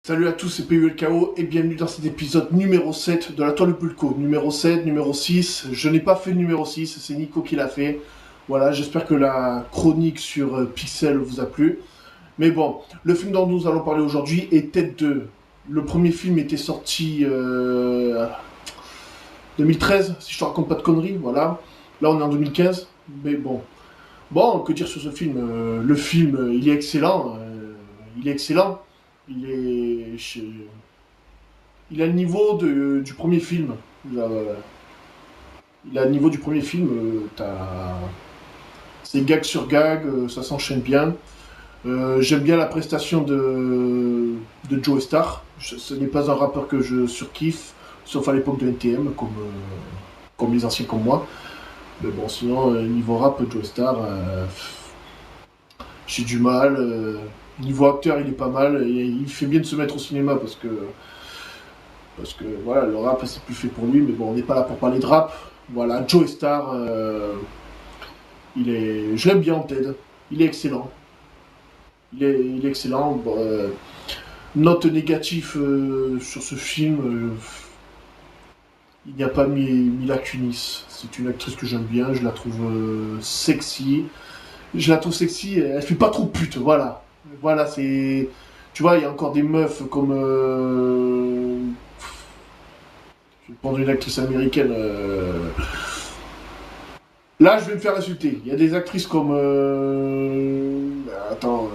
Salut à tous, c'est PULKO et bienvenue dans cet épisode numéro 7 de la toile de Pulco. Numéro 7, numéro 6, je n'ai pas fait le numéro 6, c'est Nico qui l'a fait. Voilà, j'espère que la chronique sur Pixel vous a plu. Mais bon, le film dont nous allons parler aujourd'hui est Tête 2. Le premier film était sorti 2013, si je te raconte pas de conneries, voilà. Là on est en 2015, mais bon. Bon, que dire sur ce film Le film, il est excellent. Il est excellent. Il est... Il a le niveau du premier film. Il a le niveau du premier film. C'est gag sur gag, ça s'enchaîne bien. J'aime bien la prestation de Joe Star. Ce n'est pas un rappeur que je surkiffe, sauf à l'époque de NTM, comme les anciens comme moi. Mais bon, sinon, niveau rap, Joe Star, j'ai du mal. Niveau acteur, il est pas mal. Et il fait bien de se mettre au cinéma parce que voilà, le rap c'est plus fait pour lui, mais bon, on n'est pas là pour parler de rap. Voilà, Joe Star, je l'aime bien en Ted, il est excellent. Il est excellent. Bon, note négative sur ce film, il n'y a pas Mila Kunis. C'est une actrice que j'aime bien, je la trouve sexy. Je la trouve sexy, elle fait pas trop pute, voilà. Voilà, c'est. Tu vois, il y a encore des meufs comme. Je vais prendre une actrice américaine. Là, je vais me faire insulter. Il y a des actrices comme. Attends.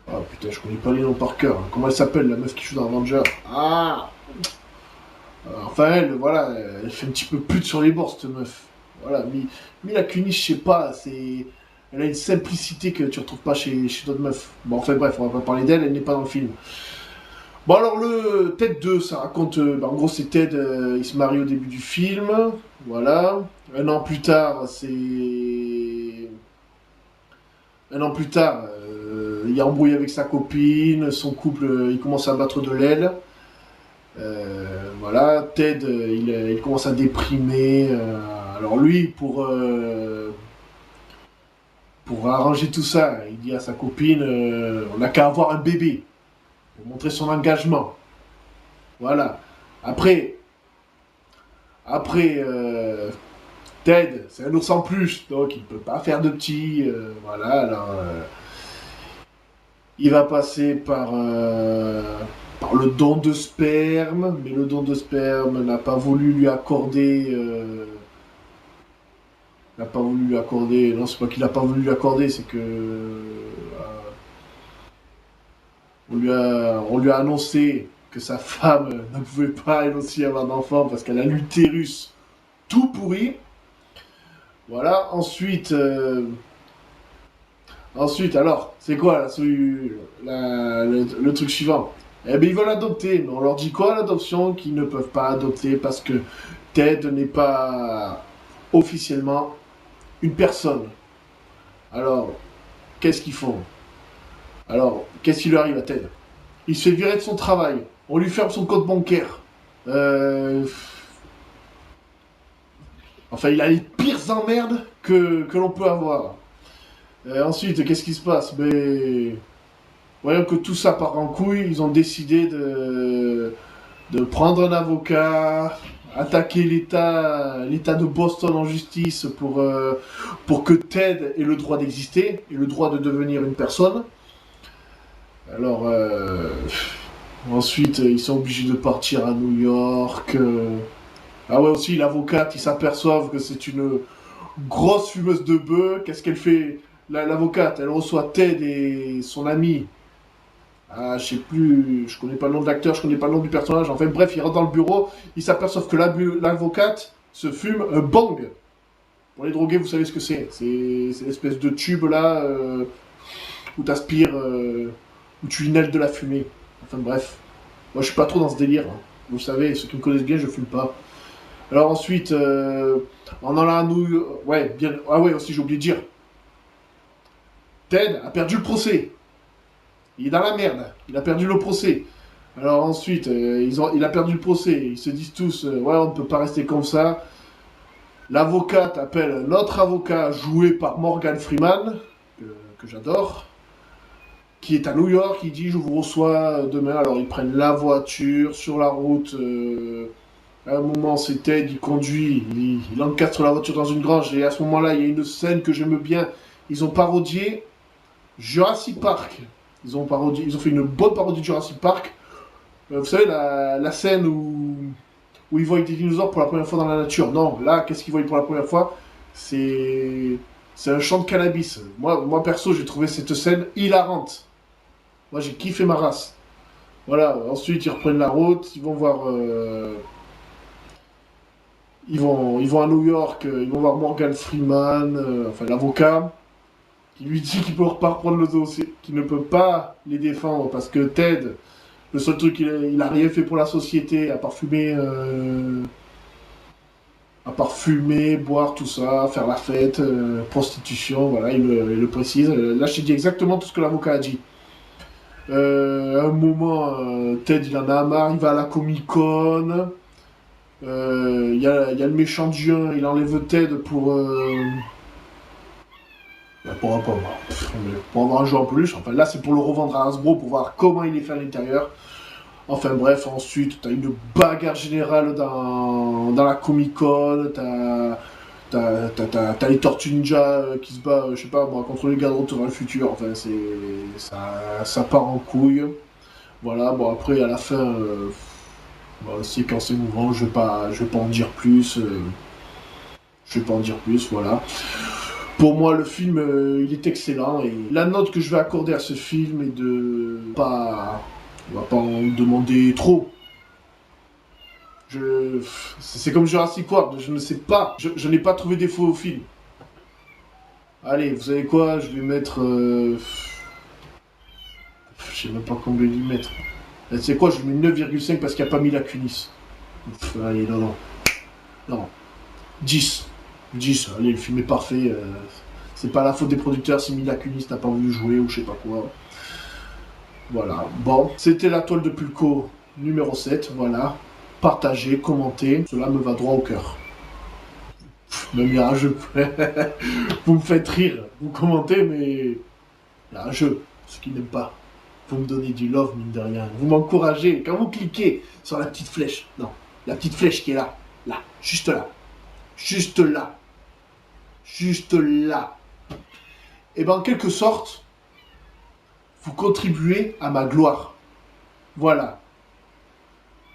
Ah putain, je connais pas les noms par cœur. Comment elle s'appelle, la meuf qui joue dans Avenger? Ah. Enfin, elle, voilà, elle fait un petit peu pute sur les bords, cette meuf. Voilà, mais la Kunis, je sais pas, c'est. Elle a une simplicité que tu retrouves pas chez d'autres meufs. Bon, enfin bref, on va pas parler d'elle, elle n'est pas dans le film. Bon, alors, le Ted 2, ça raconte. En gros, c'est Ted, il se marie au début du film. Voilà. Un an plus tard, c'est. Un an plus tard, il a embrouillé avec sa copine, son couple, il commence à battre de l'aile. Voilà, Ted, il commence à déprimer. Alors lui, pour arranger tout ça, il dit à sa copine, on n'a qu'à avoir un bébé, pour montrer son engagement. Voilà. Après, après, Ted, c'est un ours en plus, donc il peut pas faire de petit. Voilà, alors il va passer par le don de sperme, mais le don de sperme n'a pas voulu lui accorder. N'a pas voulu lui accorder. Non, c'est pas qu'il n'a pas voulu lui accorder, c'est que. On lui a annoncé que sa femme ne pouvait pas elle aussi avoir d'enfant parce qu'elle a l'utérus tout pourri. Voilà, ensuite, alors, c'est quoi le truc suivant? Eh bien, ils veulent adopter, mais on leur dit quoi à l'adoption? Qu'ils ne peuvent pas adopter parce que Ted n'est pas officiellement une personne. Alors, qu'est-ce qu'ils font? Alors, qu'est-ce qui lui arrive à Ted? Il se fait virer de son travail. On lui ferme son compte bancaire. Euh... Enfin, il a les pires emmerdes que l'on peut avoir. Ensuite, qu'est-ce qui se passe? Ben, voyant que tout ça part en couille, ils ont décidé de prendre un avocat, attaquer l'État de Boston en justice pour que Ted ait le droit d'exister et le droit de devenir une personne. Alors, ensuite, ils sont obligés de partir à New York. Ah ouais, aussi, l'avocate, ils s'aperçoivent que c'est une grosse fumeuse de bœuf. Qu'est-ce qu'elle fait? L'avocate, elle reçoit Ted et son ami. Ah, je sais plus, je connais pas le nom de l'acteur, je connais pas le nom du personnage. Enfin bref, ils rentrent dans le bureau, ils s'aperçoivent que l'avocate se fume un bang. Pour les drogués, vous savez ce que c'est. C'est l'espèce de tube là où t'aspires, où tu inhales de la fumée. Enfin bref, moi je suis pas trop dans ce délire, hein. Vous savez, ceux qui me connaissent bien, je fume pas. Alors ensuite, en allant à New ouais, bien. Ah ouais, aussi j'ai oublié de dire. Ted a perdu le procès. Il est dans la merde. Il a perdu le procès. Alors ensuite, il a perdu le procès. Ils se disent tous, ouais, on ne peut pas rester comme ça. L'avocate appelle l'autre avocat joué par Morgan Freeman, que j'adore. qui est à New York, il dit je vous reçois demain. Alors ils prennent la voiture sur la route. À un moment, c'est Ted, il conduit, il encastre la voiture dans une grange. Et à ce moment-là, il y a une scène que j'aime bien. Ils ont parodié Jurassic Park. Ils ont fait une bonne parodie de Jurassic Park. Vous savez, la scène où ils voient des dinosaures pour la première fois dans la nature. Non, là, qu'est-ce qu'ils voient pour la première fois? C'est un champ de cannabis. Moi perso, j'ai trouvé cette scène hilarante. Moi, j'ai kiffé ma race. Voilà, ensuite, ils reprennent la route, ils vont voir... ils vont à New York, ils vont voir Morgan Freeman, enfin l'avocat, qui lui dit qu'il peut pas reprendre le dossier, qu'il ne peut pas les défendre parce que Ted, le seul truc il a rien fait pour la société, à part fumer, boire, tout ça, faire la fête, prostitution, voilà, il le précise. Là, je t'ai dit exactement tout ce que l'avocat a dit. À un moment, Ted, il en a marre, il va à la Comic-Con. Il y a le méchant Dieu, il enlève Ted pour avoir un jeu en plus. Enfin, là, c'est pour le revendre à Hasbro pour voir comment il est fait à l'intérieur. Enfin bref, ensuite, t'as une bagarre générale dans la Comic-Con, t'as les Tortues Ninja qui se battent, je sais pas moi, contre les gars de Retour vers le futur. Enfin, ça part en couille. Voilà, bon après, à la fin, séquence émouvante, je vais pas en dire plus. Je vais pas en dire plus, voilà. Pour moi, le film, il est excellent et la note que je vais accorder à ce film est de pas, on va pas en demander trop. C'est comme Jurassic World, je ne sais pas, je n'ai pas trouvé défaut au film. Allez, vous savez quoi, je vais mettre, je sais même pas combien lui mettre. Tu sais quoi, je mets 9,5 parce qu'il n'y a pas Mila Kunis. Allez, non. Non. 10. 10, allez, le film est parfait. C'est pas la faute des producteurs si Mila Kunis n'a pas voulu jouer ou je sais pas quoi. Voilà. Bon, c'était la toile de Pulco numéro 7. Voilà. Partagez, commentez. Cela me va droit au cœur. Même il y a un jeu. Vous me faites rire. Vous commentez, mais il y a un jeu. Ceux qui n'aiment pas. Vous me donnez du love, mine de rien. Vous m'encouragez. Quand vous cliquez sur la petite flèche. Non, la petite flèche qui est là. Là. Juste là. Juste là. Juste là. Et ben en quelque sorte, vous contribuez à ma gloire. Voilà.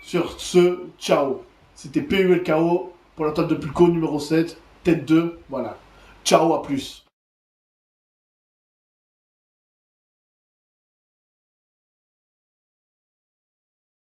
Sur ce, ciao. C'était PULKO pour la table de Pulco numéro 7, tête 2. Voilà. Ciao, à plus.